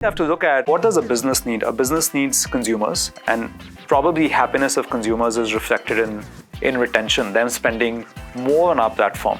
You have to look at what does a business need? A business needs consumers, and probably happiness of consumers is reflected in retention, them spending more on our platform.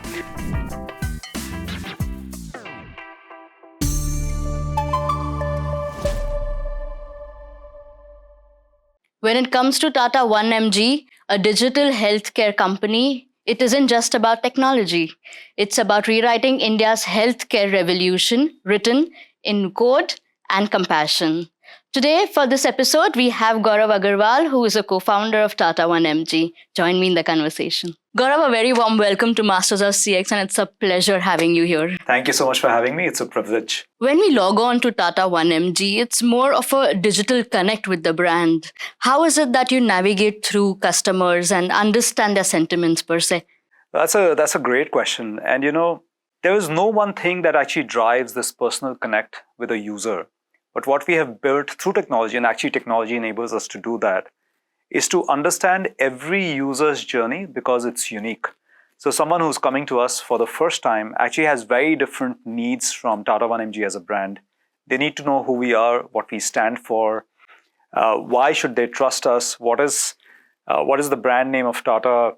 When it comes to Tata 1mg, a digital healthcare company, it isn't just about technology. It's about rewriting India's healthcare revolution, written in code and compassion. Today, for this episode, we have Gaurav Agarwal, who is a co-founder of Tata 1mg. Join me in the conversation. Gaurav, a very warm welcome to Masters of CX, and it's a pleasure having you here. Thank you so much for having me. It's a privilege. When we log on to Tata 1mg, it's more of a digital connect with the brand. How is it that you navigate through customers and understand their sentiments per se? That's a great question. And there is no one thing that actually drives this personal connect with a user. But what we have built through technology, and actually technology enables us to do that, is to understand every user's journey because it's unique. So someone who's coming to us for the first time actually has very different needs from Tata 1mg as a brand. They need to know who we are, what we stand for, why should they trust us, what is the brand name of Tata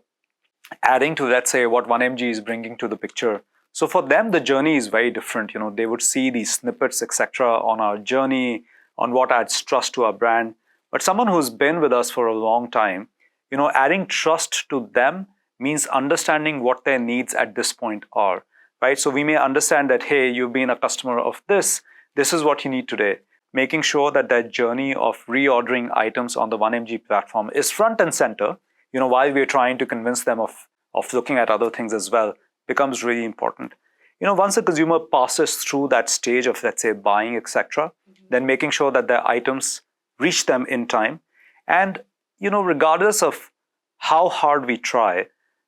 adding to, let's say, what 1mg is bringing to the picture. So for them, the journey is very different. They would see these snippets, etc., on our journey, on what adds trust to our brand. But someone who's been with us for a long time, adding trust to them means understanding what their needs at this point are, right? So we may understand that, hey, you've been a customer of this is what you need today. Making sure that journey of reordering items on the 1mg platform is front and center, while we're trying to convince them of looking at other things as well, becomes really important. Once a consumer passes through that stage of, let's say, buying, etc., then making sure that their items reach them in time. And, regardless of how hard we try,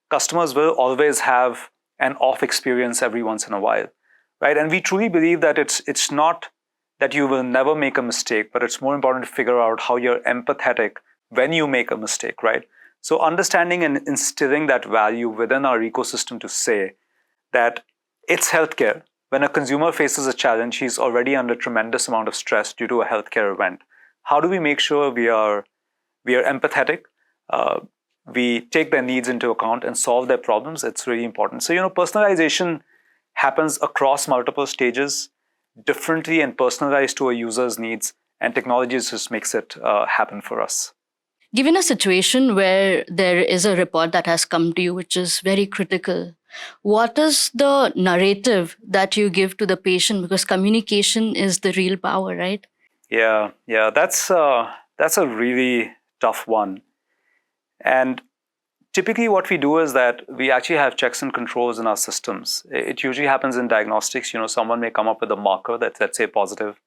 customers will always have an off experience every once in a while, right? And we truly believe that it's not that you will never make a mistake, but it's more important to figure out how you're empathetic when you make a mistake, right? So understanding and instilling that value within our ecosystem to say that it's healthcare. When a consumer faces a challenge, he's already under tremendous amount of stress due to a healthcare event. How do we make sure we are empathetic? We take their needs into account and solve their problems. It's really important. So, personalization happens across multiple stages, differently and personalized to a user's needs, and technology just makes it happen for us. Given a situation where there is a report that has come to you, which is very critical, what is the narrative that you give to the patient? Because communication is the real power, right? Yeah, that's a really tough one. And typically what we do is that we actually have checks and controls in our systems. It usually happens in diagnostics. Someone may come up with a marker that, let's say, positive,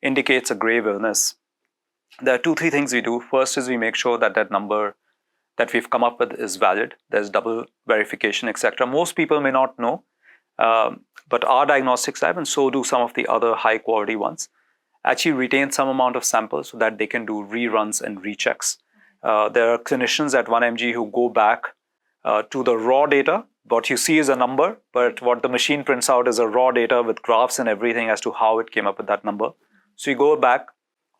indicates a grave illness. There are 2-3 things we do. First is we make sure that number that we've come up with is valid. There's double verification, etc. Most people may not know, but our diagnostics lab, and so do some of the other high quality ones, actually retain some amount of samples so that they can do reruns and rechecks. There are clinicians at 1mg who go back to the raw data. What you see is a number, but what the machine prints out is a raw data with graphs and everything as to how it came up with that number. So you go back.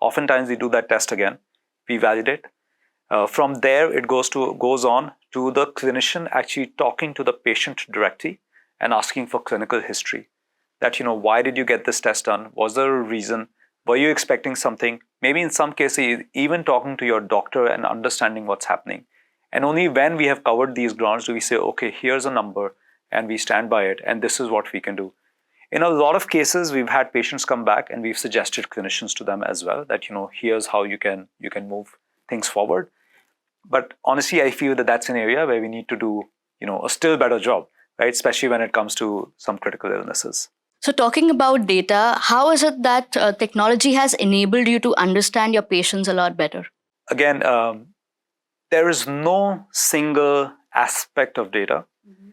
Oftentimes we do that test again. We validate. From there, it goes on to the clinician actually talking to the patient directly and asking for clinical history. That, why did you get this test done? Was there a reason? Were you expecting something? Maybe in some cases, even talking to your doctor and understanding what's happening. And only when we have covered these grounds do we say, okay, here's a number and we stand by it and this is what we can do. In a lot of cases, we've had patients come back and we've suggested clinicians to them as well that, here's how you can move things forward. But honestly, I feel that that's an area where we need to do, a still better job, right? Especially when it comes to some critical illnesses. So talking about data, how is it that technology has enabled you to understand your patients a lot better? Again, there is no single aspect of data. Mm-hmm.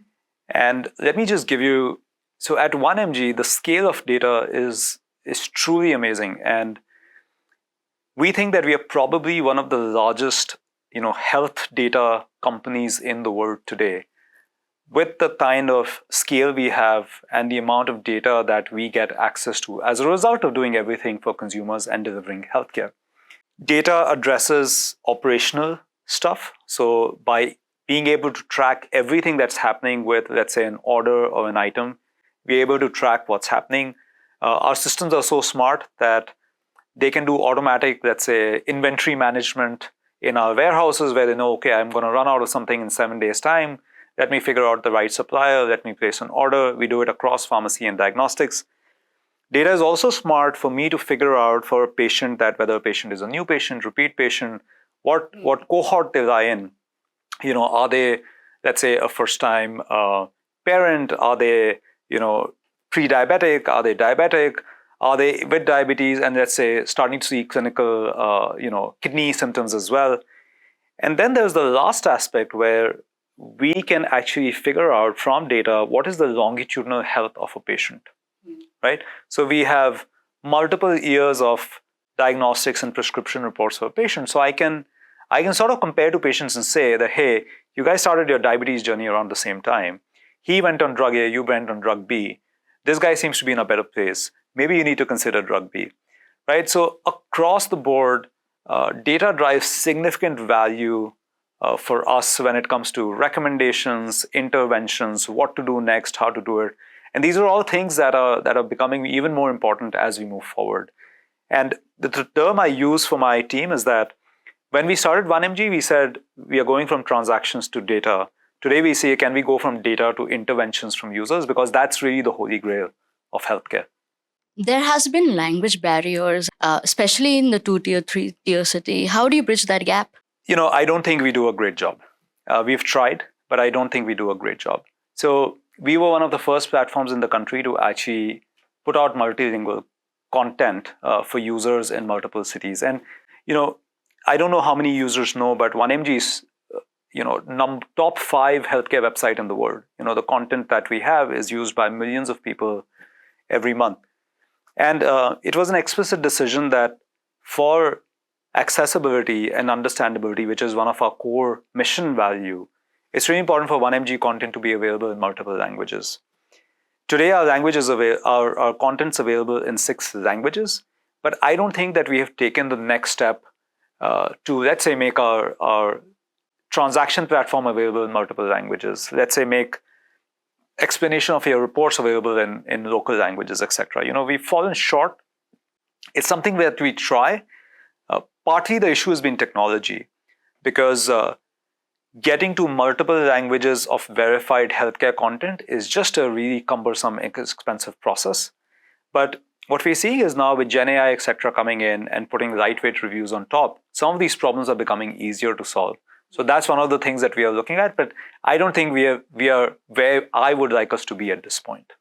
And let me just give you, so at 1mg, the scale of data is truly amazing. And we think that we are probably one of the largest, health data companies in the world today. with the kind of scale we have and the amount of data that we get access to as a result of doing everything for consumers and delivering healthcare. Data addresses operational stuff. So by being able to track everything that's happening with, let's say, an order or an item, we're able to track what's happening. Our systems are so smart that they can do automatic, let's say, inventory management in our warehouses where they know, okay, I'm going to run out of something in 7 days' time. Let me figure out the right supplier. Let me place an order. We do it across pharmacy and diagnostics. Data is also smart for me to figure out for a patient that whether a patient is a new patient, repeat patient, what cohort they lie in. Are they, let's say, a first-time parent? Are they, pre-diabetic? Are they diabetic? Are they with diabetes and, let's say, starting to see clinical, kidney symptoms as well? And then there's the last aspect where we can actually figure out from data what is the longitudinal health of a patient, right? So we have multiple years of diagnostics and prescription reports for a patient. So I can sort of compare to patients and say that, hey, you guys started your diabetes journey around the same time. He went on drug A, you went on drug B. This guy seems to be in a better place. Maybe you need to consider drug B, right? So across the board, data drives significant value for us when it comes to recommendations, interventions, what to do next, how to do it. And these are all things that are becoming even more important as we move forward. And the term I use for my team is that when we started 1mg, we said we are going from transactions to data. Today we say, can we go from data to interventions from users? Because that's really the holy grail of healthcare. There has been language barriers, especially in the 2-tier, 3-tier city. How do you bridge that gap? I don't think we do a great job. We've tried, but I don't think we do a great job. So we were one of the first platforms in the country to actually put out multilingual content for users in multiple cities. And, I don't know how many users know, but 1mg is, top 5 healthcare website in the world. The content that we have is used by millions of people every month. And it was an explicit decision that for accessibility and understandability, which is one of our core mission value, it's really important for 1mg content to be available in multiple languages. Today, our content's available in 6 languages, but I don't think that we have taken the next step to, let's say, make our transaction platform available in multiple languages. Let's say make explanation of your reports available in local languages, etc. We've fallen short. It's something that we try. Partly the issue has been technology, because getting to multiple languages of verified healthcare content is just a really cumbersome, expensive process. But what we're seeing is now with Gen AI, etc., coming in and putting lightweight reviews on top, some of these problems are becoming easier to solve. So that's one of the things that we are looking at, but I don't think we are where I would like us to be at this point.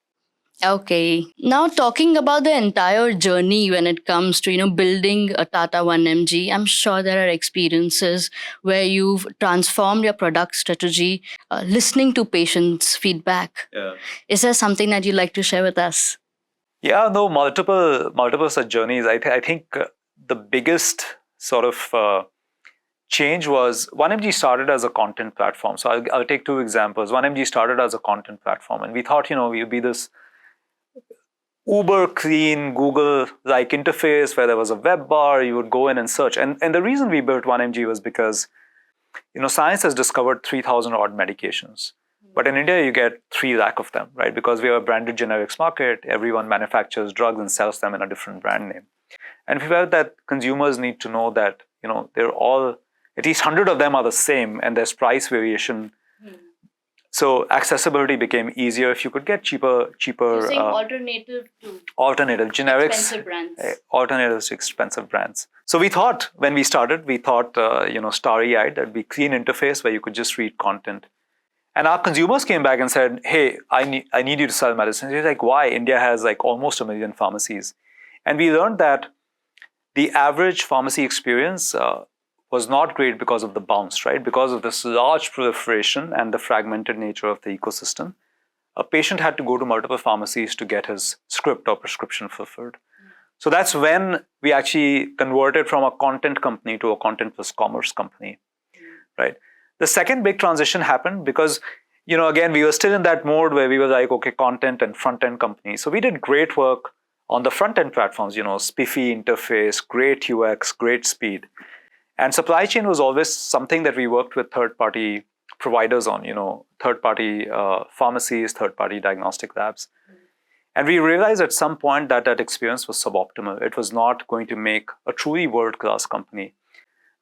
Okay. Now talking about the entire journey when it comes to, building a Tata 1mg, I'm sure there are experiences where you've transformed your product strategy, listening to patients' feedback. Yeah. Is there something that you'd like to share with us? Yeah, no, multiple such journeys. I think the biggest sort of change was 1mg started as a content platform. So I'll take 2 examples. 1mg started as a content platform, and we thought, we'll be this uber clean Google-like interface where there was a web bar, you would go in and search. And the reason we built 1mg was because, science has discovered 3,000 odd medications. But in India, you get 3 lakh of them, right? Because we have a branded generics market, everyone manufactures drugs and sells them in a different brand name. And we felt that consumers need to know that, they're all, at least 100 of them are the same, and there's price variation. So accessibility became easier if you could get cheaper. You're saying alternative generics, expensive brands. Alternatives to expensive brands. So we thought when we started, starry-eyed, that'd be clean interface where you could just read content. And our consumers came back and said, hey, I need you to sell medicines. He's like, why? India has almost 1 million pharmacies. And we learned that the average pharmacy experience was not great because of the bounce, right? Because of this large proliferation and the fragmented nature of the ecosystem. A patient had to go to multiple pharmacies to get his script or prescription fulfilled. So that's when we actually converted from a content company to a content plus commerce company, right? The second big transition happened because, again, we were still in that mode where we were like, okay, content and front end company. So we did great work on the front end platforms, spiffy interface, great UX, great speed. And supply chain was always something that we worked with third party providers on, third party pharmacies, third party diagnostic labs. And we realized at some point that that experience was suboptimal. It was not going to make a truly world class company.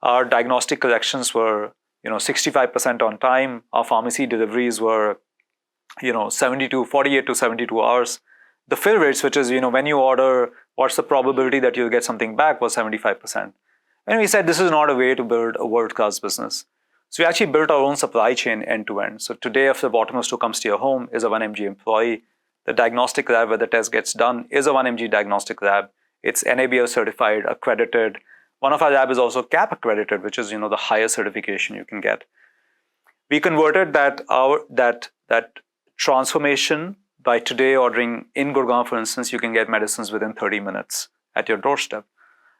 Our diagnostic collections were 65% on time. Our pharmacy deliveries were 48 to 72 hours. The fill rates, which is when you order, what's the probability that you'll get something back, was 75%. And we said this is not a way to build a world class business. So we actually built our own supply chain end to end. So today, if the bottomless who comes to your home is a 1mg employee, the diagnostic lab where the test gets done is a 1mg diagnostic lab. It's NABL certified, accredited. One of our lab is also CAP accredited, which is the highest certification you can get. We converted that transformation by today ordering in Gurgaon, for instance, you can get medicines within 30 minutes at your doorstep.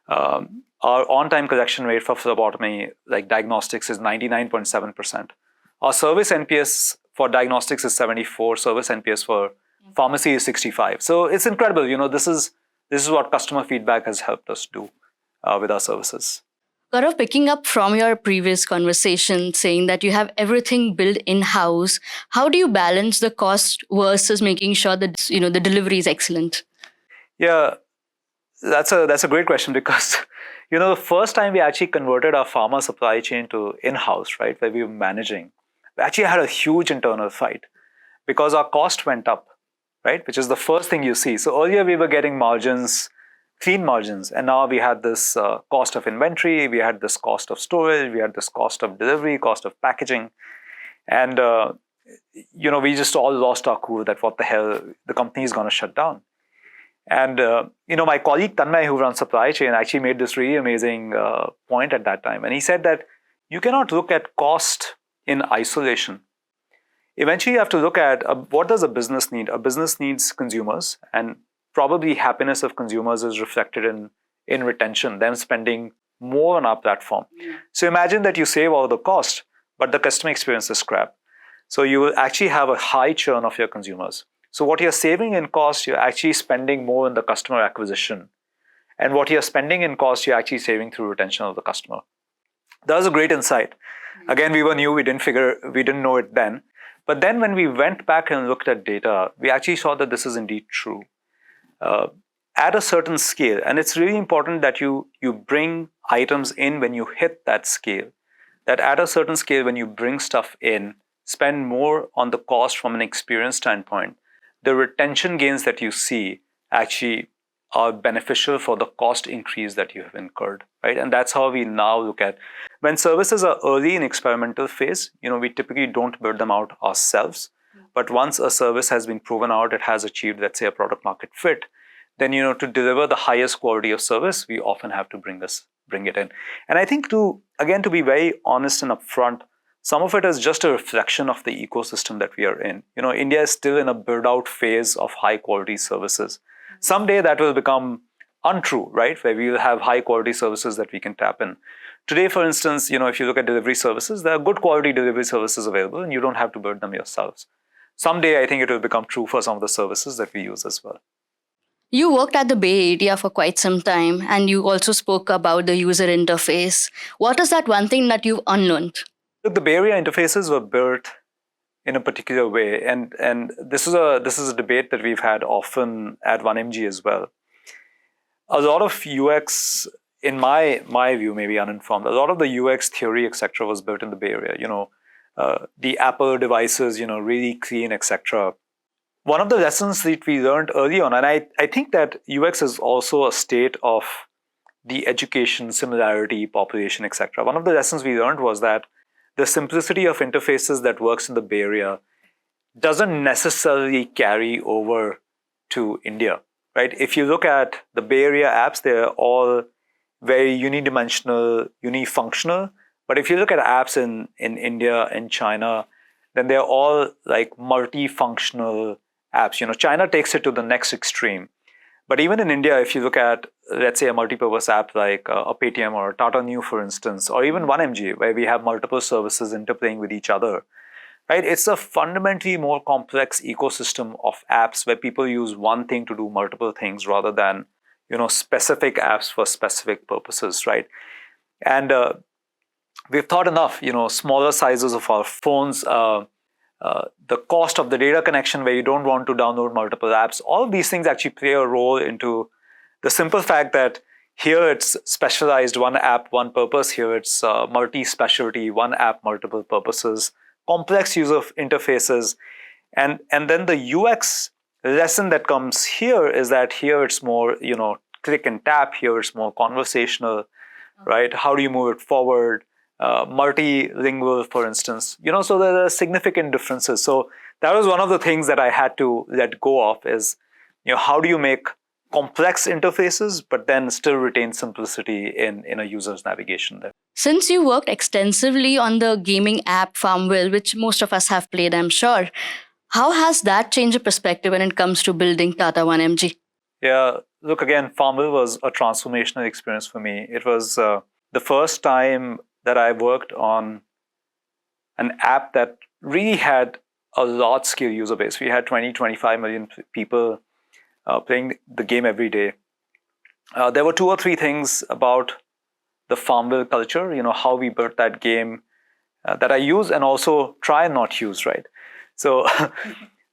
Our on-time collection rate for phlebotomy, like diagnostics, is 99.7%. Our service NPS for diagnostics is 74. Service NPS for pharmacy is 65. So it's incredible. This is what customer feedback has helped us do with our services. Gaurav, picking up from your previous conversation, saying that you have everything built in-house, how do you balance the cost versus making sure that the delivery is excellent? Yeah, that's a great question, because the first time we actually converted our pharma supply chain to in-house, right, where we were managing, we actually had a huge internal fight because our cost went up, right, which is the first thing you see. So earlier we were getting margins, clean margins, and now we had this cost of inventory, we had this cost of storage, we had this cost of delivery, cost of packaging, and we just all lost our cool that what the hell, the company is going to shut down. And my colleague Tanmay, who runs supply chain, actually made this really amazing point at that time, and he said that you cannot look at cost in isolation. Eventually, you have to look at what does a business need. A business needs consumers, and probably happiness of consumers is reflected in retention, them spending more on our platform. So imagine that you save all the cost, but the customer experience is crap. So you will actually have a high churn of your consumers. So what you're saving in cost, you're actually spending more in the customer acquisition. And what you're spending in cost, you're actually saving through retention of the customer. That was a great insight. Again, we were new, we didn't know it then. But then when we went back and looked at data, we actually saw that this is indeed true. At a certain scale, and it's really important that you bring items in when you hit that scale, that at a certain scale, when you bring stuff in, spend more on the cost from an experience standpoint, the retention gains that you see actually are beneficial for the cost increase that you have incurred, right? And that's how we now look at when services are early in experimental phase. We typically don't build them out ourselves, but once a service has been proven out, it has achieved, let's say, a product market fit, then to deliver the highest quality of service, we often have to bring it in. And I think to be very honest and upfront, some of it is just a reflection of the ecosystem that we are in. India is still in a build-out phase of high-quality services. Someday that will become untrue, right? Where we will have high-quality services that we can tap in. Today, for instance, if you look at delivery services, there are good quality delivery services available, and you don't have to build them yourselves. Someday, I think it will become true for some of the services that we use as well. You worked at the Bay Area for quite some time, and you also spoke about the user interface. What is that one thing that you've unlearned? Look, the Bay Area interfaces were built in a particular way, and this is a debate that we've had often at 1mg as well. A lot of UX, in my view, maybe uninformed, a lot of the UX theory, etc., was built in the Bay Area. The Apple devices, really clean, etc. One of the lessons that we learned early on, and I think that UX is also a state of the education, similarity, population, etc. One of the lessons we learned was that the simplicity of interfaces that works in the Bay Area doesn't necessarily carry over to India, right? If you look at the Bay Area apps, they're all very unidimensional, unifunctional. But if you look at apps in India and China, then they're all like multifunctional apps. China takes it to the next extreme. But even in India, if you look at, let's say, a multi-purpose app like a Paytm or Tata Neu, for instance, or even 1mg, where we have multiple services interplaying with each other, right? It's a fundamentally more complex ecosystem of apps where people use one thing to do multiple things rather than, specific apps for specific purposes, right? And we've thought enough, smaller sizes of our phones, the cost of the data connection where you don't want to download multiple apps. All of these things actually play a role into the simple fact that here it's specialized, one app, one purpose. Here it's multi-specialty, one app, multiple purposes, complex user interfaces. And then the UX lesson that comes here is that here it's more, click and tap. Here it's more conversational, right? How do you move it forward? Multilingual, for instance, so there are significant differences. So that was one of the things that I had to let go of is, how do you make complex interfaces, but then still retain simplicity in a user's navigation there. Since you worked extensively on the gaming app Farmville, which most of us have played, I'm sure, how has that changed your perspective when it comes to building Tata 1MG? Yeah, look, again, Farmville was a transformational experience for me. It was the first time that I worked on an app that really had a large-scale user base. We had 20, 25 million people playing the game every day. There were 2 or 3 things about the Farmville culture, how we built that game that I use and also try and not use, right? So,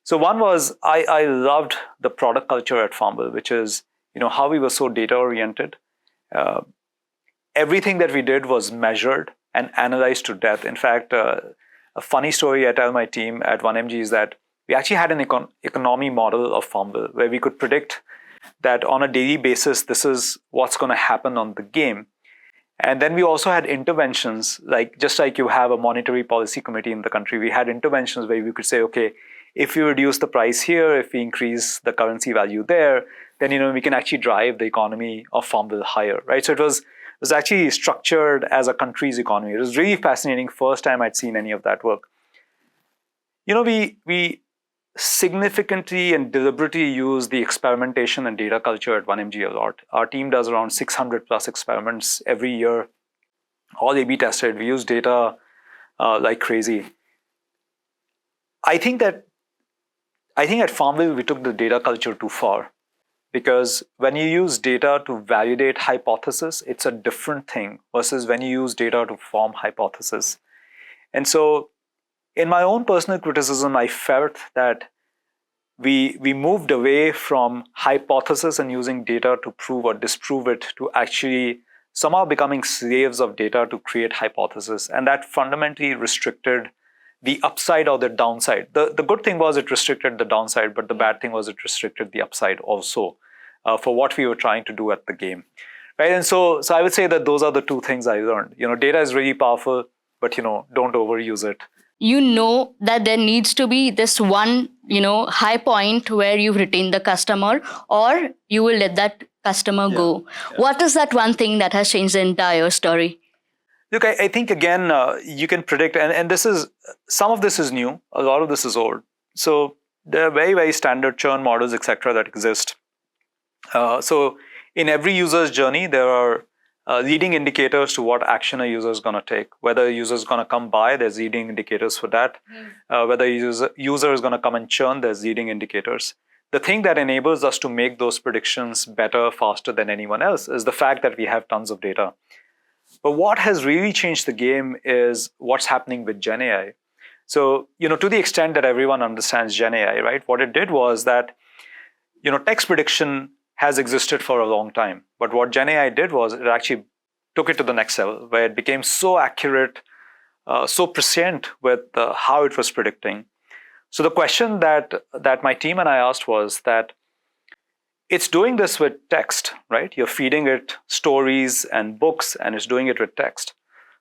so one was I loved the product culture at Farmville, which is, how we were so data-oriented. Everything that we did was measured and analyzed to death. In fact, a funny story I tell my team at 1MG is that we actually had an economy model of Farmville where we could predict that on a daily basis, this is what's going to happen on the game. And then we also had interventions, just like you have a monetary policy committee in the country, we had interventions where we could say, okay, if we reduce the price here, if we increase the currency value there, then we can actually drive the economy of Farmville higher, right? So it was actually structured as a country's economy. It was really fascinating. First time I'd seen any of that work. We significantly and deliberately use the experimentation and data culture at 1MG a lot. Our team does around 600 plus experiments every year, all A/B tested. We use data like crazy. I think at Farmville we took the data culture too far, because when you use data to validate hypothesis, it's a different thing versus when you use data to form hypothesis. And so in my own personal criticism, I felt that we moved away from hypothesis and using data to prove or disprove it to actually somehow becoming slaves of data to create hypothesis. And that fundamentally restricted the upside or the downside. The good thing was it restricted the downside, but the bad thing was it restricted the upside also for what we were trying to do at the game. Right? And so I would say that those are the 2 things I learned. Data is really powerful, but don't overuse it. You know that there needs to be this one, high point where you retain the customer or you will let that customer go. Yeah. What is that one thing that has changed the entire story? Look, I think again, you can predict, and this is, some of this is new, a lot of this is old. So there are very, very standard churn models, etc., that exist. So in every user's journey, there are leading indicators to what action a user is going to take. Whether a user is going to come by, there's leading indicators for that. Whether a user is going to come and churn, there's leading indicators. The thing that enables us to make those predictions better, faster than anyone else is the fact that we have tons of data. But what has really changed the game is what's happening with Gen AI. So, to the extent that everyone understands Gen AI, right? What it did was that, text prediction has existed for a long time. But what Gen AI did was it actually took it to the next level, where it became so accurate, so prescient with how it was predicting. So the question that my team and I asked was that it's doing this with text, right? You're feeding it stories and books, and it's doing it with text.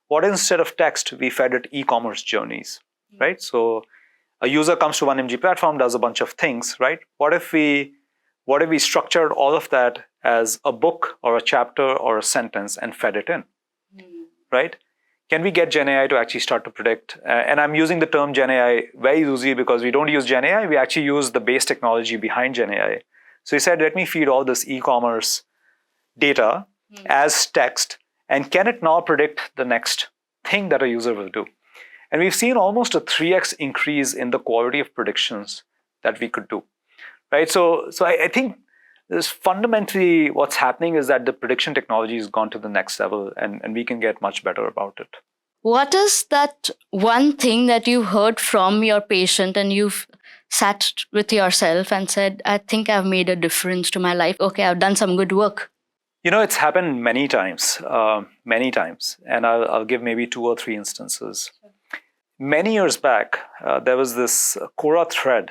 What instead of text, we fed it e-commerce journeys, right? So a user comes to 1MG platform, does a bunch of things, right? What if we structured all of that as a book or a chapter or a sentence and fed it in, right? Can we get Gen AI to actually start to predict? And I'm using the term Gen AI very loosely because we don't use Gen AI, we actually use the base technology behind Gen AI. So he said, let me feed all this e-commerce data as text, and can it now predict the next thing that a user will do? And we've seen almost a 3x increase in the quality of predictions that we could do, right? So I think this fundamentally what's happening is that the prediction technology has gone to the next level, and we can get much better about it. What is that one thing that you heard from your patient and you've sat with yourself and said, I think I've made a difference to my life. Okay, I've done some good work. It's happened many times, and I'll give maybe 2 or 3 instances. Many years back, there was this Quora thread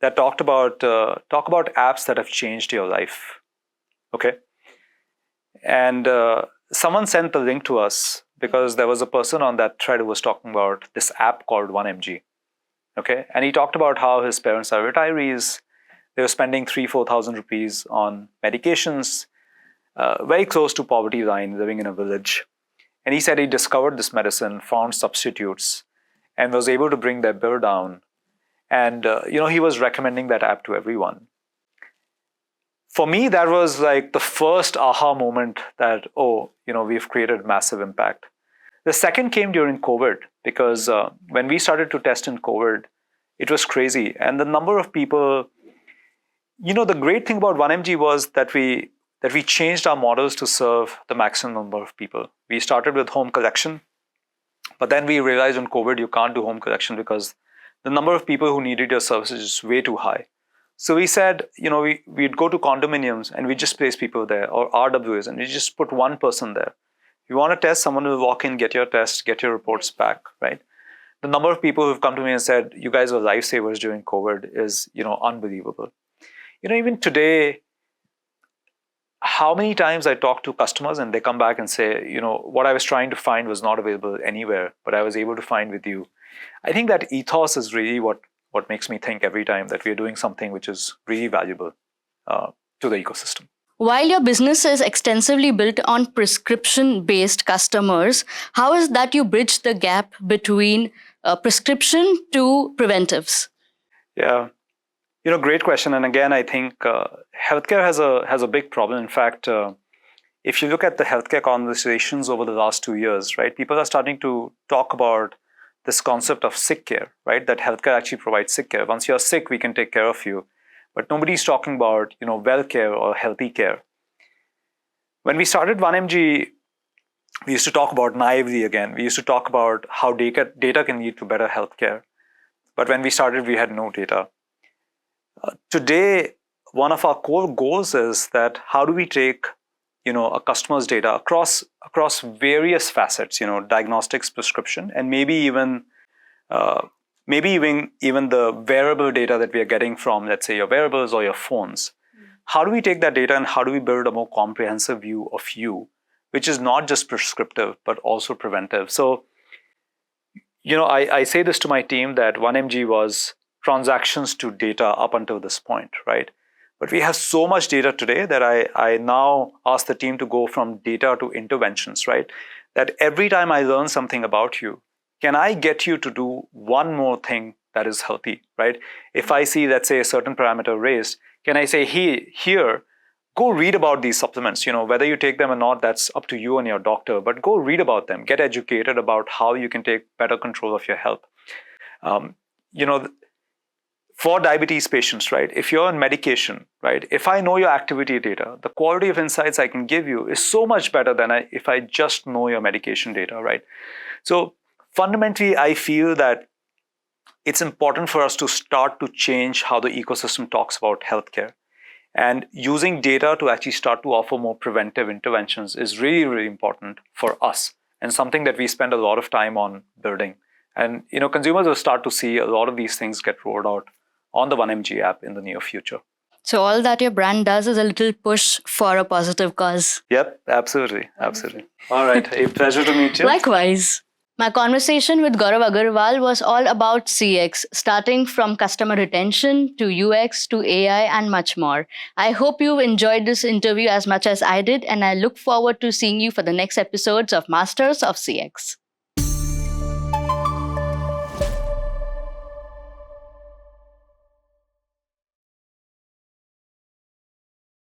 that talk about apps that have changed your life. Okay, and someone sent the link to us because there was a person on that thread who was talking about this app called 1mg. Okay, and he talked about how his parents are retirees. They were spending 3,000-4,000 rupees on medications, very close to poverty line, living in a village. And he said he discovered this medicine, found substitutes, and was able to bring their bill down. And he was recommending that app to everyone. For me, that was like the first aha moment that, we've created massive impact. The second came during COVID, because when we started to test in COVID, it was crazy. And the number of people, the great thing about 1mg was that we changed our models to serve the maximum number of people. We started with home collection, but then we realized on COVID, you can't do home collection because the number of people who needed your services is way too high. So we said, we'd go to condominiums and we just place people there, or RWAs, and we just put one person there. If you want to test, someone will walk in, get your test, get your reports back, right? The number of people who've come to me and said, you guys were lifesavers during COVID is, unbelievable. Even today, how many times I talk to customers and they come back and say, what I was trying to find was not available anywhere, but I was able to find with you. I think that ethos is really what makes me think every time that we are doing something which is really valuable to the ecosystem. While your business is extensively built on prescription-based customers, how is that you bridge the gap between prescription to preventives? Yeah, great question. And again, I think healthcare has a big problem. In fact, if you look at the healthcare conversations over the last 2 years, right, people are starting to talk about this concept of sick care, right? That healthcare actually provides sick care. Once you're sick, we can take care of you. But nobody's talking about, well care or healthy care. When we started 1mg, we used to talk about naively again. We used to talk about how data can lead to better healthcare. But when we started, we had no data. Today, one of our core goals is that how do we take, a customer's data across various facets, diagnostics, prescription, and maybe even the wearable data that we are getting from, let's say, your wearables or your phones. How do we take that data and how do we build a more comprehensive view of you, which is not just prescriptive, but also preventive? So, I say this to my team that 1mg was transactions to data up until this point, right? But we have so much data today that I now ask the team to go from data to interventions, right? That every time I learn something about you, can I get you to do one more thing that is healthy, right? If I see, let's say, a certain parameter raised, can I say, hey, here, go read about these supplements, whether you take them or not, that's up to you and your doctor, but go read about them, get educated about how you can take better control of your health. For diabetes patients, right, if you're on medication, right, if I know your activity data, the quality of insights I can give you is so much better than if I just know your medication data, right? So fundamentally, I feel that it's important for us to start to change how the ecosystem talks about healthcare. And using data to actually start to offer more preventive interventions is really, really important for us, and something that we spend a lot of time on building. And consumers will start to see a lot of these things get rolled out on the 1mg app in the near future. So all that your brand does is a little push for a positive cause. Yep, absolutely. All right, a pleasure to meet you. Likewise. My conversation with Gaurav Agarwal was all about CX, starting from customer retention to UX to AI and much more. I hope you've enjoyed this interview as much as I did, and I look forward to seeing you for the next episodes of Masters of CX.